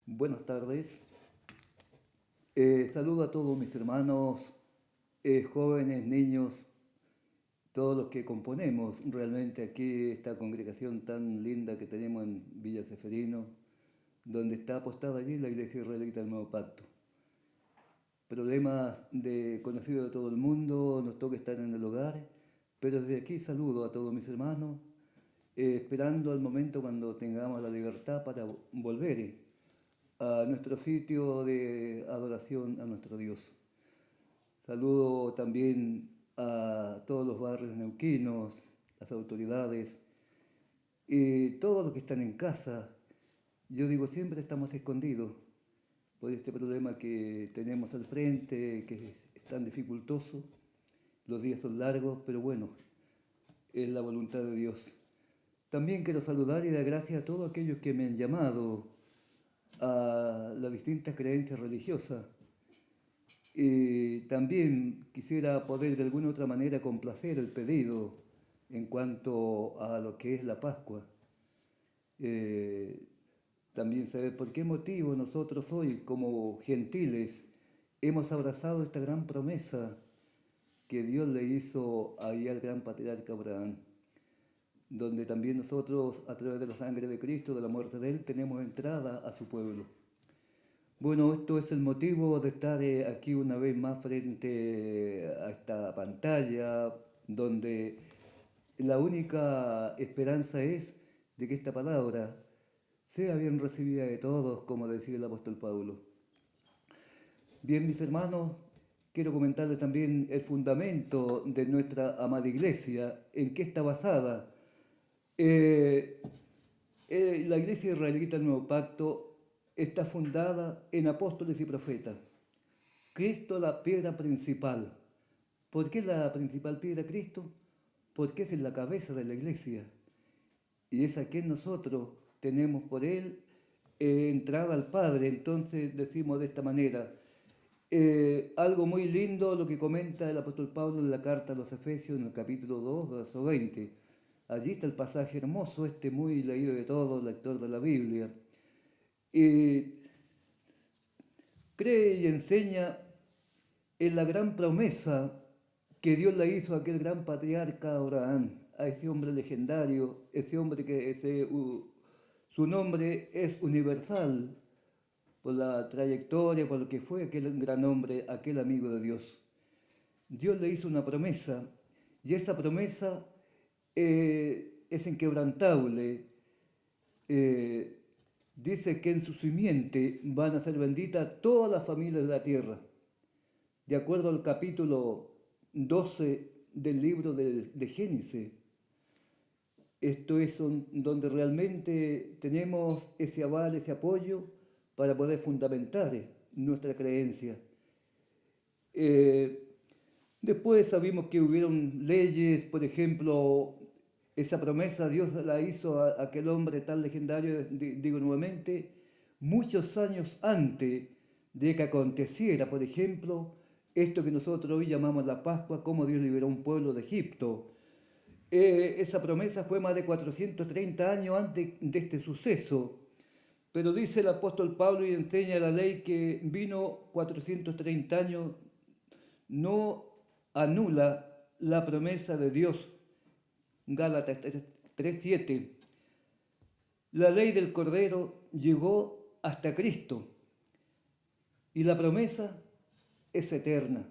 Buenas tardes. Saludo a todos mis hermanos, jóvenes, niños, todos los que componemos realmente aquí esta congregación tan linda que tenemos en Villa Seferino, donde está apostada allí la Iglesia Israelita del Nuevo Pacto. Problemas conocidos de todo el mundo, nos toca estar en el hogar, pero desde aquí saludo a todos mis hermanos, esperando el momento cuando tengamos la libertad para volver a nuestro sitio de adoración a nuestro Dios. Saludo también a todos los barrios neuquinos, las autoridades y todos los que están en casa. Yo digo, siempre estamos escondidos por este problema que tenemos al frente, que es tan dificultoso. Los días son largos, pero bueno, es la voluntad de Dios. También quiero saludar y dar gracias a todos aquellos que me han llamado a las distintas creencias religiosas. Y también quisiera poder de alguna otra manera complacer el pedido en cuanto a lo que es la Pascua. Eh, También saber por qué motivo nosotros hoy, como gentiles, hemos abrazado esta gran promesa que Dios le hizo ahí al gran patriarca Abraham, donde también nosotros, a través de la sangre de Cristo, de la muerte de Él, tenemos entrada a su pueblo. Bueno, esto es el motivo de estar aquí una vez más frente a esta pantalla, donde la única esperanza es de que esta palabra sea bien recibida de todos, como decía el apóstol Pablo. Bien, mis hermanos, quiero comentarles también el fundamento de nuestra amada iglesia, en qué está basada. Eh, la iglesia israelita del Nuevo Pacto está fundada en apóstoles y profetas. Cristo la piedra principal. ¿Por qué la principal piedra Cristo? Porque es la cabeza de la iglesia. Y es a quien nosotros tenemos por Él entrada al Padre. Entonces decimos de esta manera, algo muy lindo lo que comenta el apóstol Pablo en la carta a los Efesios en el capítulo 2, verso 20. Allí está el pasaje hermoso, muy leído de todo lector de la Biblia. Y cree y enseña en la gran promesa que Dios le hizo a aquel gran patriarca Abraham, a ese hombre legendario, ese hombre su nombre es universal por la trayectoria, por lo que fue aquel gran hombre, aquel amigo de Dios. Dios le hizo una promesa y esa promesa es inquebrantable. Eh, Dice que en su simiente van a ser benditas todas las familias de la tierra. De acuerdo al capítulo 12 del libro de Génesis, esto es donde realmente tenemos ese aval, ese apoyo para poder fundamentar nuestra creencia. Eh, Después sabemos que hubieron leyes, por ejemplo, esa promesa Dios la hizo a aquel hombre tan legendario, digo nuevamente, muchos años antes de que aconteciera, por ejemplo, esto que nosotros hoy llamamos la Pascua, cómo Dios liberó a un pueblo de Egipto. Esa promesa fue más de 430 años antes de este suceso, pero dice el apóstol Pablo y enseña la ley que vino 430 años, no anula la promesa de Dios. Gálatas 3:7. La ley del Cordero llegó hasta Cristo y la promesa es eterna.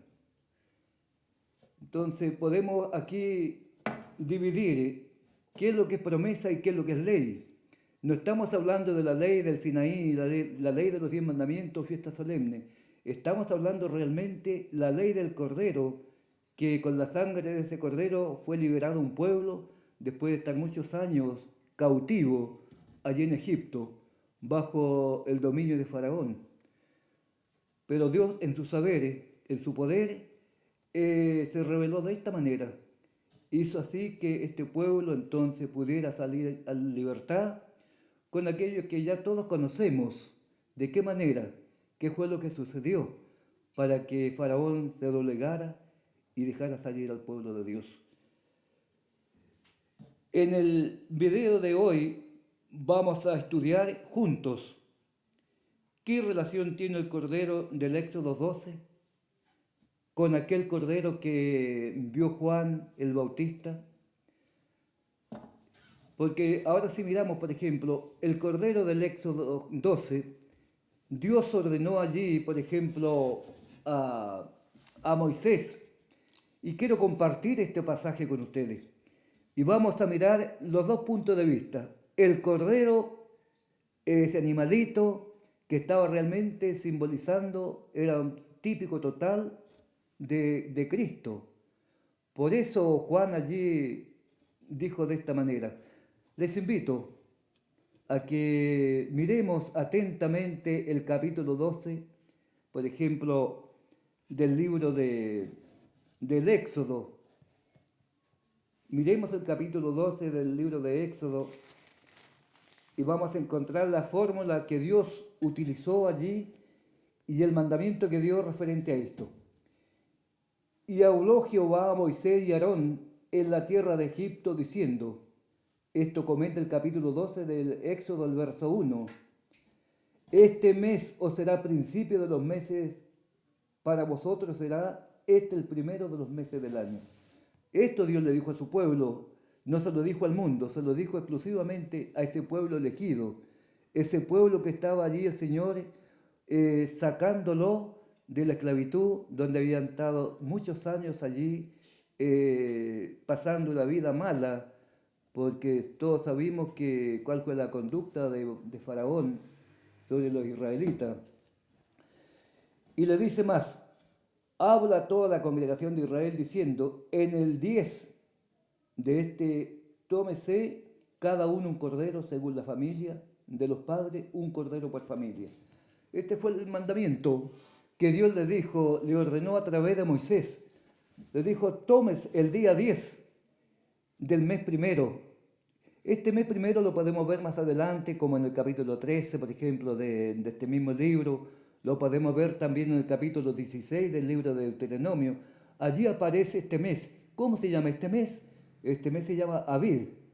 Entonces podemos aquí dividir qué es lo que es promesa y qué es lo que es ley. No estamos hablando de la ley del Sinaí, la ley de los 10 mandamientos, fiestas solemnes. Estamos hablando realmente la ley del Cordero, que con la sangre de ese Cordero fue liberado un pueblo después de estar muchos años cautivo allí en Egipto, bajo el dominio de Faraón. Pero Dios en su saber, en su poder, se reveló de esta manera. Hizo así que este pueblo entonces pudiera salir a la libertad con aquello que ya todos conocemos. ¿De qué manera? ¿Qué fue lo que sucedió para que Faraón se doblegara y dejara salir al pueblo de Dios? En el video de hoy vamos a estudiar juntos ¿Qué relación tiene el cordero del Éxodo 12 con aquel cordero que vio Juan el Bautista? Porque ahora si miramos, por ejemplo, el cordero del Éxodo 12, Dios ordenó allí, por ejemplo, a Moisés. Y quiero compartir este pasaje con ustedes. Y vamos a mirar los dos puntos de vista. El cordero, ese animalito que estaba realmente simbolizando, era un típico total de Cristo. Por eso Juan allí dijo de esta manera. Les invito a que miremos atentamente el capítulo 12, por ejemplo, del libro del Éxodo. Miremos el capítulo 12 del libro de Éxodo y vamos a encontrar la fórmula que Dios utilizó allí y el mandamiento que dio referente a esto. Y habló Jehová a Moisés y a Aarón en la tierra de Egipto diciendo, esto comenta el capítulo 12 del Éxodo, el verso 1, este mes os será principio de los meses, para vosotros será el primero de los meses del año. Esto Dios le dijo a su pueblo, no se lo dijo al mundo, se lo dijo exclusivamente a ese pueblo elegido, ese pueblo que estaba allí el Señor sacándolo de la esclavitud, donde habían estado muchos años allí pasando la vida mala, porque todos sabemos cuál fue la conducta de Faraón sobre los israelitas. Y le dice más, habla a toda la congregación de Israel diciendo, en el 10 de tómese cada uno un cordero según la familia de los padres, un cordero por familia. Este fue el mandamiento que Dios le dijo, le ordenó a través de Moisés. Le dijo, tomes el día 10 del mes primero. Este mes primero lo podemos ver más adelante, como en el capítulo 13, por ejemplo, de este mismo libro. Lo podemos ver también en el capítulo 16 del libro de Deuteronomio. Allí aparece este mes. ¿Cómo se llama este mes? Este mes se llama Abib.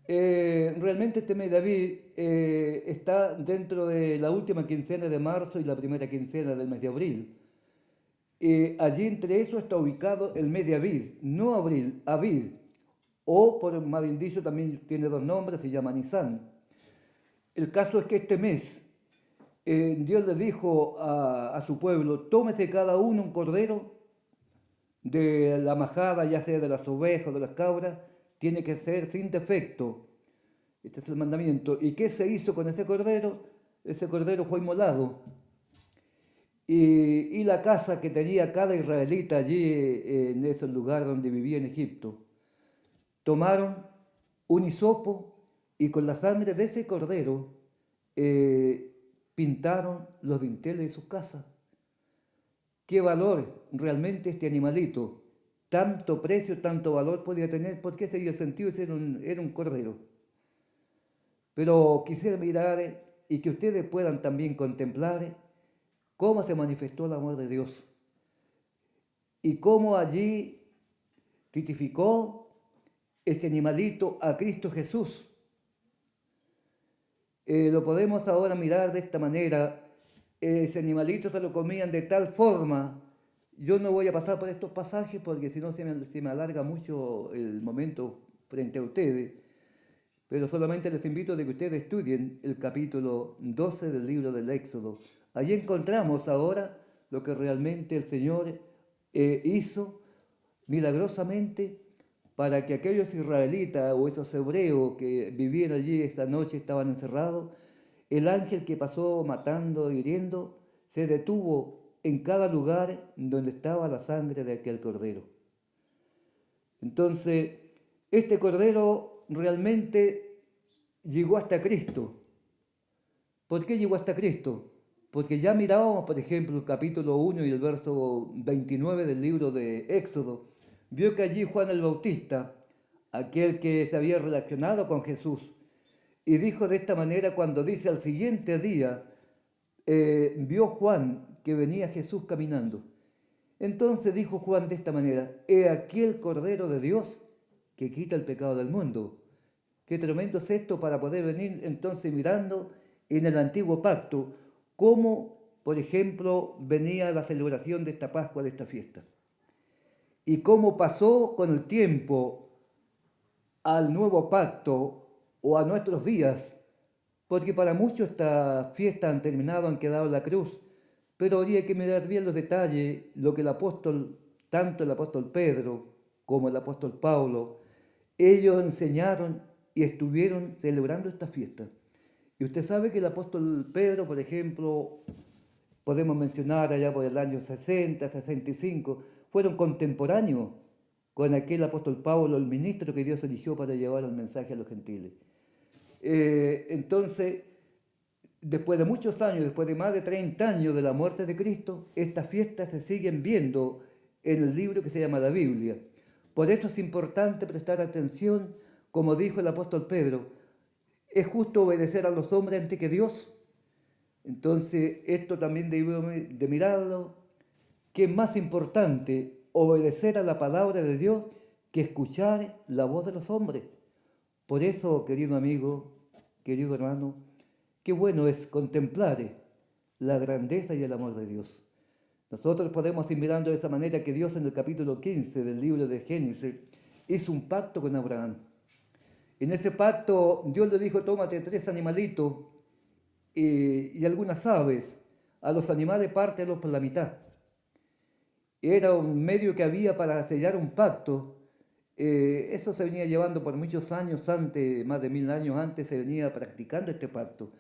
Realmente este mes de Abib está dentro de la última quincena de marzo y la primera quincena del mes de abril. Allí entre eso está ubicado el mes de Abib, no abril, Abib. O, por más bien dicho, también tiene dos nombres, se llama Nisan. El caso es que este mes Dios le dijo a su pueblo, tómese cada uno un cordero de la majada, ya sea de las ovejas o de las cabras, tiene que ser sin defecto. Este es el mandamiento. ¿Y qué se hizo con ese cordero? Ese cordero fue inmolado. Y la casa que tenía cada israelita allí en ese lugar donde vivía en Egipto, tomaron un hisopo y con la sangre de ese cordero pintaron los dinteles de sus casas. ¿Qué valor realmente este animalito? Tanto precio, tanto valor podía tener, porque ese era el sentido, era un cordero. Pero quisiera mirar y que ustedes puedan también contemplar cómo se manifestó el amor de Dios y cómo allí tipificó este animalito a Cristo Jesús. Lo podemos ahora mirar de esta manera. Ese animalito se lo comían de tal forma. Yo no voy a pasar por estos pasajes porque si no se me alarga mucho el momento frente a ustedes, pero solamente les invito a que ustedes estudien el capítulo 12 del libro del Éxodo. Allí encontramos ahora lo que realmente el Señor hizo milagrosamente para que aquellos israelitas o esos hebreos que vivían allí esta noche, estaban encerrados, el ángel que pasó matando y hiriendo se detuvo en cada lugar donde estaba la sangre de aquel cordero. Entonces, este cordero realmente llegó hasta Cristo. ¿Por qué llegó hasta Cristo? Porque ya mirábamos, por ejemplo, el capítulo 1 y el verso 29 del libro de Éxodo, vio que allí Juan el Bautista, aquel que se había relacionado con Jesús, y dijo de esta manera cuando dice al siguiente día, vio Juan que venía Jesús caminando. Entonces dijo Juan de esta manera, he aquí el Cordero de Dios que quita el pecado del mundo. Qué tremendo es esto para poder venir entonces mirando en el antiguo pacto, cómo, por ejemplo, venía la celebración de esta Pascua, de esta fiesta, y cómo pasó con el tiempo al nuevo pacto o a nuestros días, porque para muchos estas fiestas han terminado, han quedado en la cruz, pero habría que mirar bien los detalles, lo que el apóstol, tanto el apóstol Pedro como el apóstol Pablo, ellos enseñaron y estuvieron celebrando esta fiesta. Y usted sabe que el apóstol Pedro, por ejemplo, podemos mencionar allá por el año 60, 65, fueron contemporáneos con aquel apóstol Pablo, el ministro que Dios eligió para llevar el mensaje a los gentiles. Entonces, después de muchos años, después de más de 30 años de la muerte de Cristo, estas fiestas se siguen viendo en el libro que se llama la Biblia. Por eso es importante prestar atención, como dijo el apóstol Pedro, ¿es justo obedecer a los hombres antes que Dios? Entonces, esto también debemos de mirarlo, que es más importante obedecer a la palabra de Dios que escuchar la voz de los hombres. Por eso, querido amigo, querido hermano, qué bueno es contemplar la grandeza y el amor de Dios. Nosotros podemos ir mirando de esa manera que Dios en el capítulo 15 del libro de Génesis hizo un pacto con Abraham. En ese pacto Dios le dijo, tómate 3 animalitos y algunas aves, a los animales pártelos por la mitad. Era un medio que había para sellar un pacto. Eso se venía llevando por muchos años antes, más de 1000 años antes se venía practicando este pacto.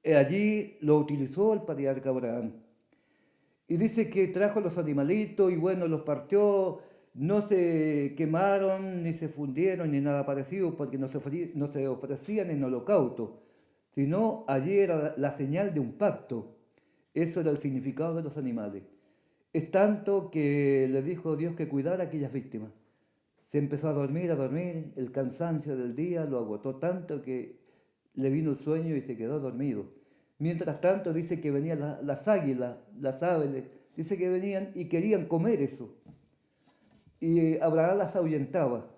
Allí lo utilizó el patriarca Abraham. Y dice que trajo los animalitos y bueno, los partió, no se quemaron, ni se fundieron, ni nada parecido, porque no se ofrecían en holocausto, sino allí era la señal de un pacto. Eso era el significado de los animales. Es tanto que le dijo Dios que cuidara a aquellas víctimas. Se empezó a dormir, el cansancio del día lo agotó tanto que le vino el sueño y se quedó dormido. Mientras tanto dice que venían las águilas, las aves, dice que venían y querían comer eso. Y Abraham las ahuyentaba.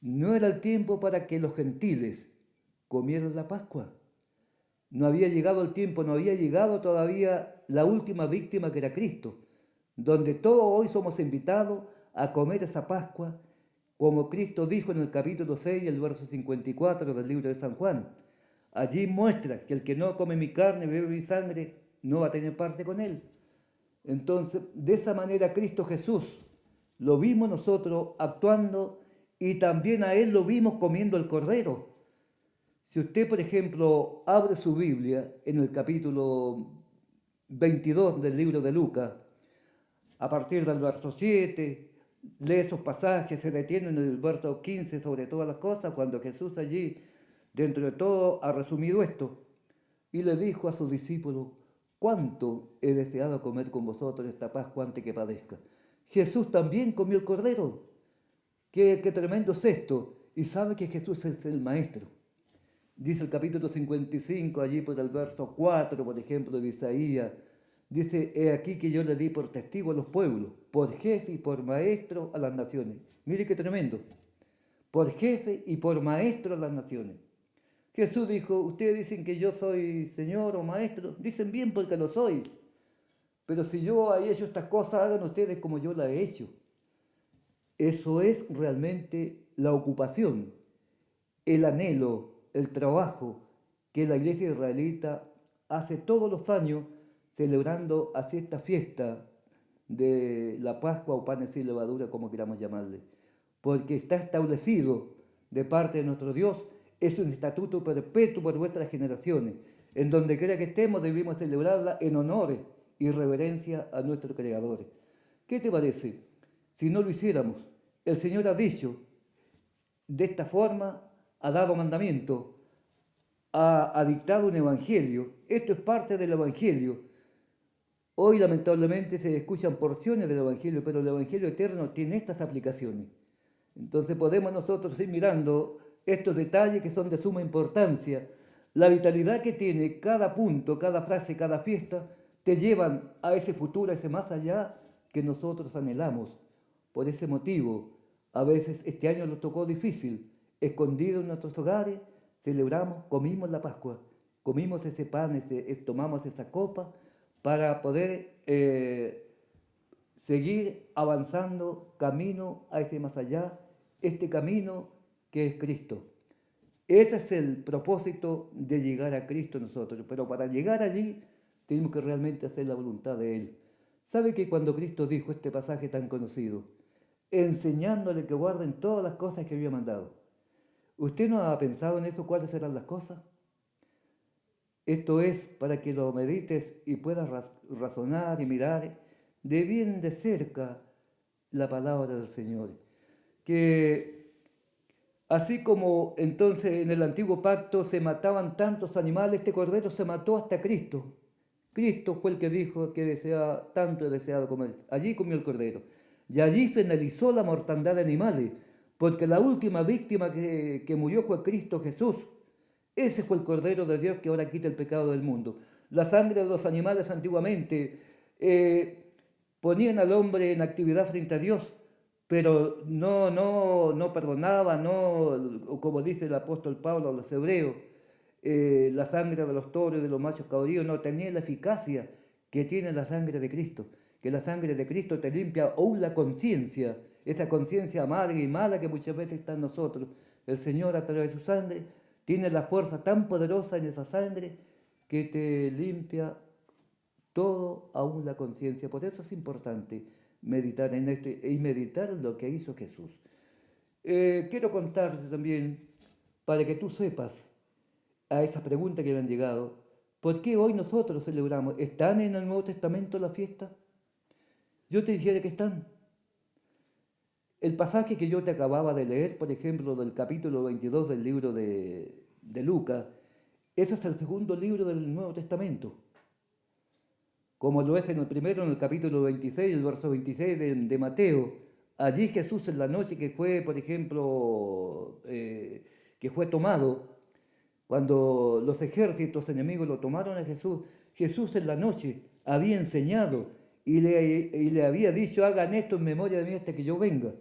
No era el tiempo para que los gentiles comieran la Pascua. No había llegado el tiempo, no había llegado todavía la última víctima que era Cristo, donde todos hoy somos invitados a comer esa Pascua, como Cristo dijo en el capítulo 6, el verso 54 del libro de San Juan. Allí muestra que el que no come mi carne, bebe mi sangre, no va a tener parte con él. Entonces, de esa manera Cristo Jesús lo vimos nosotros actuando y también a él lo vimos comiendo el cordero. Si usted, por ejemplo, abre su Biblia en el capítulo 22 del libro de Lucas, a partir del verso 7, lee esos pasajes, se detiene en el verso 15 sobre todas las cosas, cuando Jesús allí, dentro de todo, ha resumido esto, y le dijo a sus discípulos, ¿cuánto he deseado comer con vosotros esta Pascua antes que padezca? Jesús también comió el cordero. Qué tremendo es esto. Y sabe que Jesús es el Maestro. Dice el capítulo 55, allí por el verso 4, por ejemplo, de Isaías, dice, he aquí que yo le di por testigo a los pueblos, por jefe y por maestro a las naciones. Mire qué tremendo. Por jefe y por maestro a las naciones. Jesús dijo, ustedes dicen que yo soy Señor o Maestro, dicen bien porque lo soy. Pero si yo he hecho estas cosas, hagan ustedes como yo las he hecho. Eso es realmente la ocupación, el anhelo, el trabajo que la iglesia israelita hace todos los años celebrando así esta fiesta de la Pascua o panes sin levadura, como queramos llamarle. Porque está establecido de parte de nuestro Dios, es un estatuto perpetuo por vuestras generaciones. En donde quiera que estemos debemos celebrarla en honor y reverencia a nuestro Creador. ¿Qué te parece? Si no lo hiciéramos, el Señor ha dicho, de esta forma, ha dado mandamiento, ha dictado un evangelio. Esto es parte del evangelio. Hoy lamentablemente se escuchan porciones del evangelio, pero el evangelio eterno tiene estas aplicaciones. Entonces podemos nosotros ir mirando estos detalles que son de suma importancia. La vitalidad que tiene cada punto, cada frase, cada fiesta, te llevan a ese futuro, a ese más allá que nosotros anhelamos. Por ese motivo, a veces este año nos tocó difícil, escondido en nuestros hogares, celebramos, comimos la Pascua comimos ese pan, tomamos esa copa para poder seguir avanzando camino a ese más allá, este camino que es Cristo. Ese es el propósito de llegar a Cristo nosotros, pero para llegar allí tenemos que realmente hacer la voluntad de Él. ¿Sabe que cuando Cristo dijo este pasaje tan conocido, enseñándole que guarden todas las cosas que había mandado? ¿Usted no ha pensado en eso, cuáles serán las cosas? Esto es para que lo medites y puedas razonar y mirar de bien de cerca la palabra del Señor. Que así como entonces en el antiguo pacto se mataban tantos animales, este cordero se mató hasta Cristo. Cristo fue el que dijo que deseaba, tanto he deseado comer. Allí comió el cordero. Y allí finalizó la mortandad de animales, porque la última víctima que murió fue Cristo Jesús. Ese fue el Cordero de Dios que ahora quita el pecado del mundo. La sangre de los animales antiguamente ponían al hombre en actividad frente a Dios, pero no perdonaba, no, como dice el apóstol Pablo a los hebreos, la sangre de los toros y de los machos cabríos no tenía la eficacia que tiene la sangre de Cristo, que la sangre de Cristo te limpia aún la conciencia, esa conciencia amarga y mala que muchas veces está en nosotros. El Señor a través de su sangre tiene la fuerza tan poderosa en esa sangre que te limpia todo, aún la conciencia. Por eso es importante meditar en esto y meditar en lo que hizo Jesús. Quiero contarte también, para que tú sepas, a esas preguntas que me han llegado, ¿por qué hoy nosotros celebramos? ¿Están en el Nuevo Testamento la fiesta? Yo te dijera que están. El pasaje que yo te acababa de leer, por ejemplo, del capítulo 22 del libro de Lucas, ese es el segundo libro del Nuevo Testamento. Como lo es en el primero, en el capítulo 26, el verso 26 de Mateo. Allí Jesús en la noche que fue, por ejemplo, que fue tomado, cuando los ejércitos enemigos lo tomaron a Jesús, Jesús en la noche había enseñado y le había dicho, hagan esto en memoria de mí hasta que yo venga.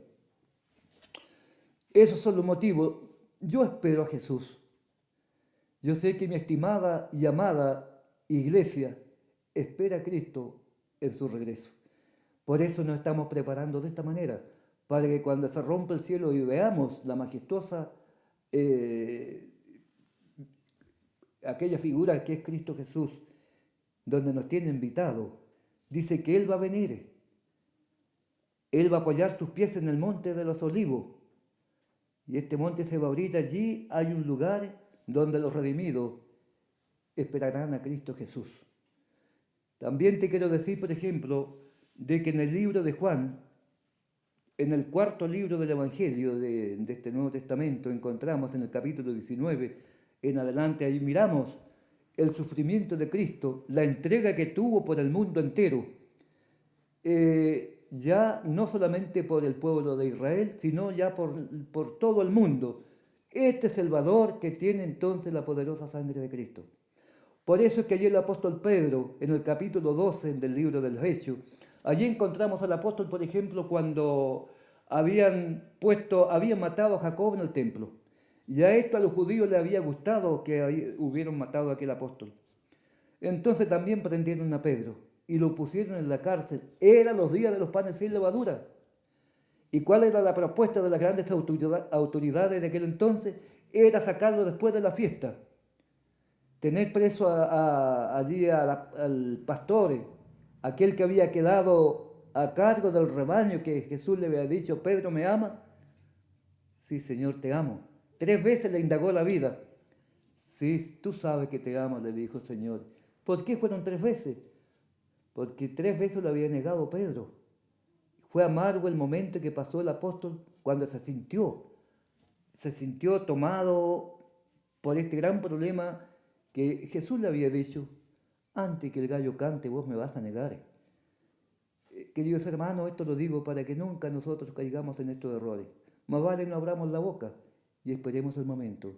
Esos son los motivos. Yo espero a Jesús. Yo sé que mi estimada y amada iglesia espera a Cristo en su regreso. Por eso nos estamos preparando de esta manera, para que cuando se rompa el cielo y veamos la majestuosa, aquella figura que es Cristo Jesús, donde nos tiene invitado, dice que Él va a venir. Él va a apoyar sus pies en el monte de los olivos. Y este monte se va a abrir, allí hay un lugar donde los redimidos esperarán a Cristo Jesús. También te quiero decir, por ejemplo, de que en el libro de Juan, en el cuarto libro del Evangelio de este Nuevo Testamento, encontramos en el capítulo 19, en adelante, ahí miramos el sufrimiento de Cristo, la entrega que tuvo por el mundo entero. Ya no solamente por el pueblo de Israel, sino ya por todo el mundo. Este es el valor que tiene entonces la poderosa sangre de Cristo. Por eso es que allí el apóstol Pedro, en el capítulo 12 del libro de los Hechos, allí encontramos al apóstol, por ejemplo, cuando habían matado a Jacob en el templo. Y a esto a los judíos les había gustado que hubieran matado a aquel apóstol. Entonces también prendieron a Pedro y lo pusieron en la cárcel. Eran los días de los panes sin levadura. ¿Y cuál era la propuesta de las grandes autoridades de aquel entonces? Era sacarlo después de la fiesta. Tener preso allí al pastor, aquel que había quedado a cargo del rebaño, que Jesús le había dicho, Pedro, ¿me ama? Sí, Señor, te amo. 3 veces le indagó la vida. Sí, tú sabes que te amo, le dijo el Señor. ¿Por qué fueron 3 veces? Porque 3 veces lo había negado Pedro. Fue amargo el momento que pasó el apóstol cuando se sintió tomado por este gran problema que Jesús le había dicho, antes que el gallo cante vos me vas a negar. Queridos hermanos, esto lo digo para que nunca nosotros caigamos en estos errores. Más vale no abramos la boca y esperemos el momento.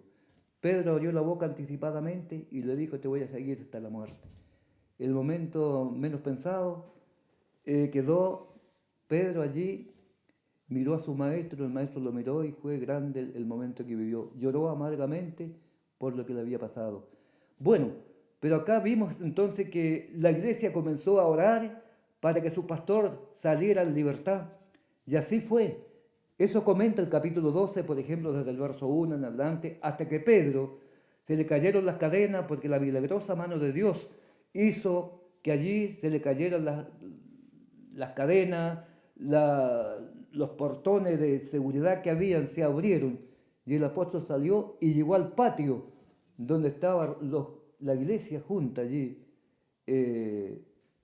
Pedro abrió la boca anticipadamente y le dijo, te voy a seguir hasta la muerte. El momento menos pensado, quedó Pedro allí, miró a su maestro, el maestro lo miró y fue grande el momento que vivió. Lloró amargamente por lo que le había pasado. Bueno, pero acá vimos entonces que la iglesia comenzó a orar para que su pastor saliera en libertad. Y así fue. Eso comenta el capítulo 12, por ejemplo, desde el verso 1 en adelante, hasta que Pedro se le cayeron las cadenas porque la milagrosa mano de Dios hizo que allí se le cayeran las cadenas, los portones de seguridad que habían se abrieron y el apóstol salió y llegó al patio donde estaba la iglesia junta allí,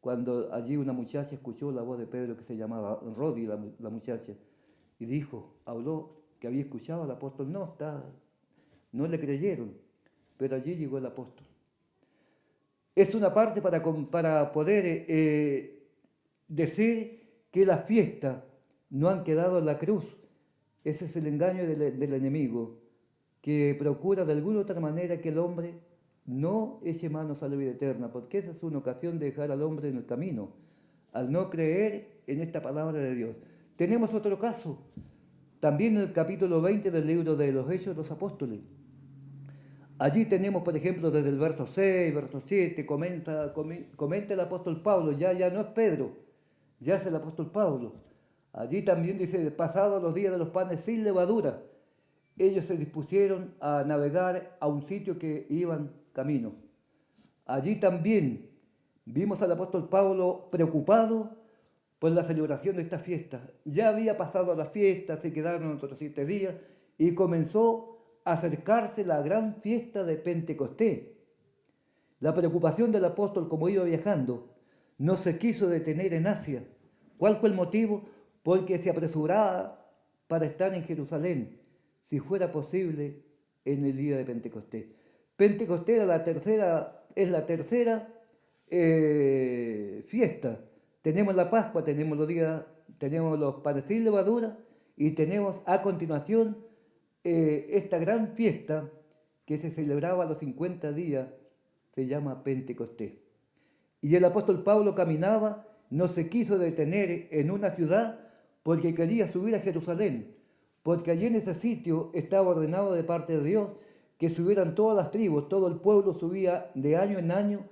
cuando allí una muchacha escuchó la voz de Pedro que se llamaba Rodi, la muchacha, y dijo, habló que había escuchado al apóstol, no le creyeron, pero allí llegó el apóstol. Es una parte para poder decir que las fiestas no han quedado en la cruz. Ese es el engaño del enemigo, que procura de alguna u otra manera que el hombre no eche manos a la vida eterna, porque esa es una ocasión de dejar al hombre en el camino, al no creer en esta palabra de Dios. Tenemos otro caso, también en el capítulo 20 del libro de los Hechos de los Apóstoles. Allí tenemos, por ejemplo, desde el verso 6, verso 7, comenta el apóstol Pablo, ya no es Pedro, ya es el apóstol Pablo. Allí también dice, pasados los días de los panes sin levadura, ellos se dispusieron a navegar a un sitio que iban camino. Allí también vimos al apóstol Pablo preocupado por la celebración de esta fiesta. Ya había pasado la fiesta, se quedaron otros 7 días y comenzó a acercarse la gran fiesta de Pentecostés. La preocupación del apóstol, como iba viajando, no se quiso detener en Asia. ¿Cuál fue el motivo? Porque se apresuraba para estar en Jerusalén, si fuera posible, en el día de Pentecostés. Pentecostés es la tercera fiesta. Tenemos la Pascua, tenemos los panes sin levadura y tenemos a continuación esta gran fiesta que se celebraba a los 50 días, se llama Pentecostés. Y el apóstol Pablo caminaba, no se quiso detener en una ciudad porque quería subir a Jerusalén, porque allí en ese sitio estaba ordenado de parte de Dios que subieran todas las tribus, todo el pueblo subía de año en año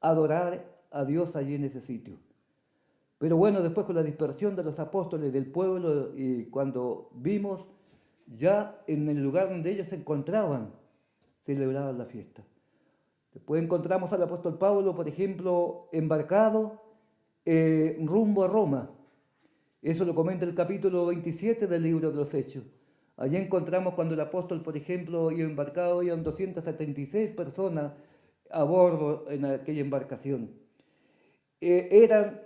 a adorar a Dios allí en ese sitio. Pero bueno, después con la dispersión de los apóstoles del pueblo y cuando vimos ya en el lugar donde ellos se encontraban, celebraban la fiesta. Después encontramos al apóstol Pablo, por ejemplo, embarcado rumbo a Roma. Eso lo comenta el capítulo 27 del libro de los Hechos. Allí encontramos cuando el apóstol, por ejemplo, iba embarcado, iban 276 personas a bordo en aquella embarcación.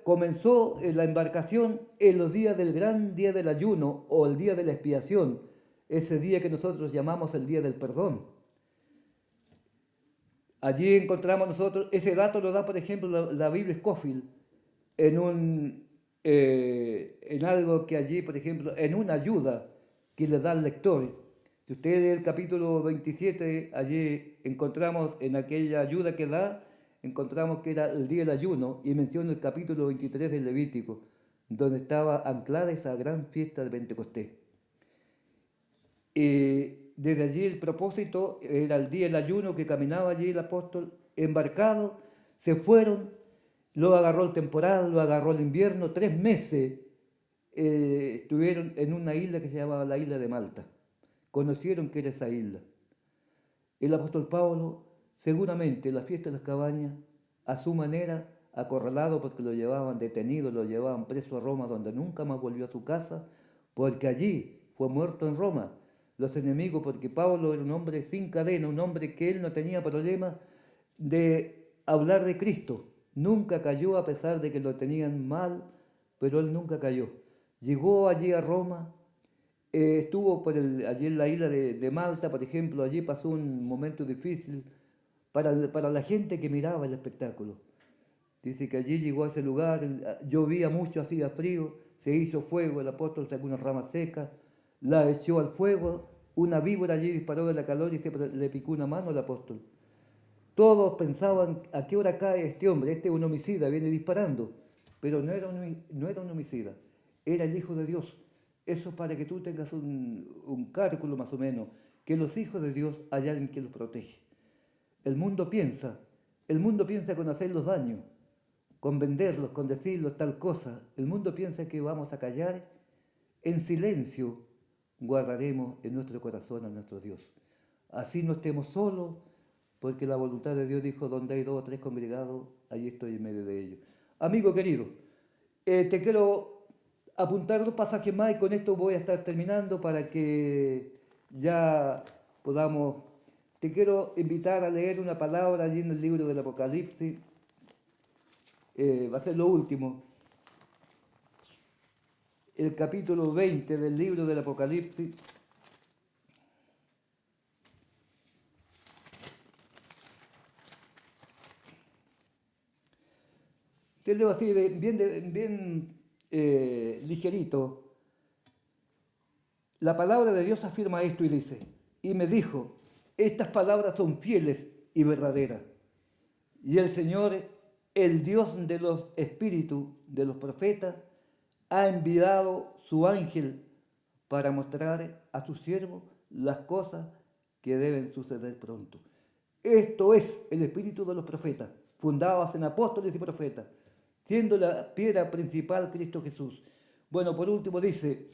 Comenzó la embarcación en los días del gran día del ayuno o el día de la expiación, ese día que nosotros llamamos el día del perdón. Allí encontramos nosotros, ese dato lo da por ejemplo la Biblia Scofield en algo que allí, por ejemplo, en una ayuda que le da al lector. Si usted lee el capítulo 27, allí encontramos en aquella ayuda que da, encontramos que era el día del ayuno y menciona el capítulo 23 del Levítico, donde estaba anclada esa gran fiesta de Pentecostés. Desde allí el propósito era el día del ayuno que caminaba allí el apóstol embarcado, se fueron, lo agarró el temporal, lo agarró el invierno, 3 meses estuvieron en una isla que se llamaba la isla de Malta. Conocieron que era esa isla. El apóstol Pablo, seguramente en la fiesta de las cabañas, a su manera, acorralado porque lo llevaban detenido, lo llevaban preso a Roma, donde nunca más volvió a su casa, porque allí fue muerto en Roma. Los enemigos, porque Pablo era un hombre sin cadena, un hombre que él no tenía problema de hablar de Cristo. Nunca cayó a pesar de que lo tenían mal, pero él nunca cayó. Llegó allí a Roma, estuvo allí en la isla de Malta, por ejemplo, allí pasó un momento difícil para la gente que miraba el espectáculo. Dice que allí llegó a ese lugar, llovía mucho, hacía frío, se hizo fuego, el apóstol sacó una rama seca, la echó al fuego, una víbora allí disparó de la calor y le picó una mano al apóstol. Todos pensaban, ¿a qué hora cae este hombre? Este es un homicida, viene disparando. Pero no era un homicida, era el Hijo de Dios. Eso para que tú tengas un cálculo más o menos, que los hijos de Dios hay alguien que los protege. El mundo piensa con hacerlos daño, con venderlos, con decirlos tal cosa. El mundo piensa que vamos a callar. En silencio guardaremos en nuestro corazón a nuestro Dios. Así no estemos solos, porque la voluntad de Dios dijo, donde hay 2 o 3 congregados, allí estoy en medio de ellos. Amigo querido, te quiero apuntar 2 pasajes más y con esto voy a estar terminando para que ya podamos... Te quiero invitar a leer una palabra allí en el libro del Apocalipsis. Va a ser lo último. El capítulo 20 del libro del Apocalipsis. Te leo así, bien ligerito. La palabra de Dios afirma esto y dice, y me dijo, estas palabras son fieles y verdaderas. Y el Señor, el Dios de los espíritus de los profetas, ha enviado su ángel para mostrar a sus siervos las cosas que deben suceder pronto. Esto es el espíritu de los profetas, fundados en apóstoles y profetas, siendo la piedra principal Cristo Jesús. Bueno, por último dice,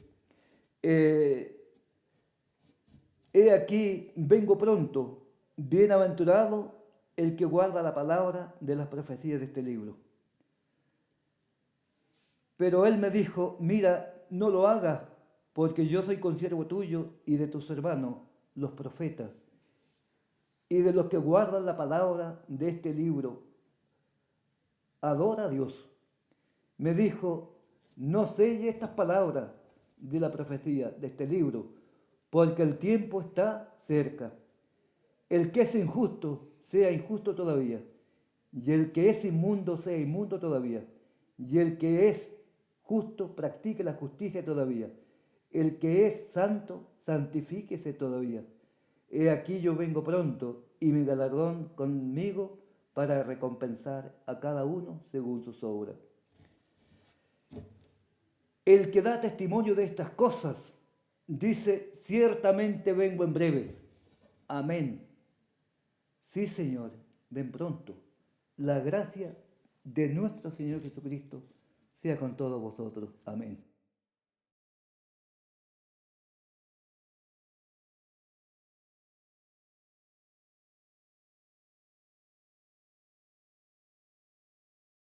he aquí, vengo pronto, bienaventurado el que guarda la palabra de las profecías de este libro. Pero él me dijo, mira, no lo hagas, porque yo soy consiervo tuyo y de tus hermanos, los profetas, y de los que guardan la palabra de este libro. Adora a Dios. Me dijo, no selle estas palabras de la profecía de este libro, porque el tiempo está cerca. El que es injusto, sea injusto todavía, y el que es inmundo, sea inmundo todavía, y el que es justo, practique la justicia todavía. El que es santo, santifíquese todavía. He aquí yo vengo pronto, y mi galardón conmigo para recompensar a cada uno según sus obras. El que da testimonio de estas cosas dice, ciertamente vengo en breve. Amén. Sí, Señor, ven pronto. La gracia de nuestro Señor Jesucristo sea con todos vosotros. Amén.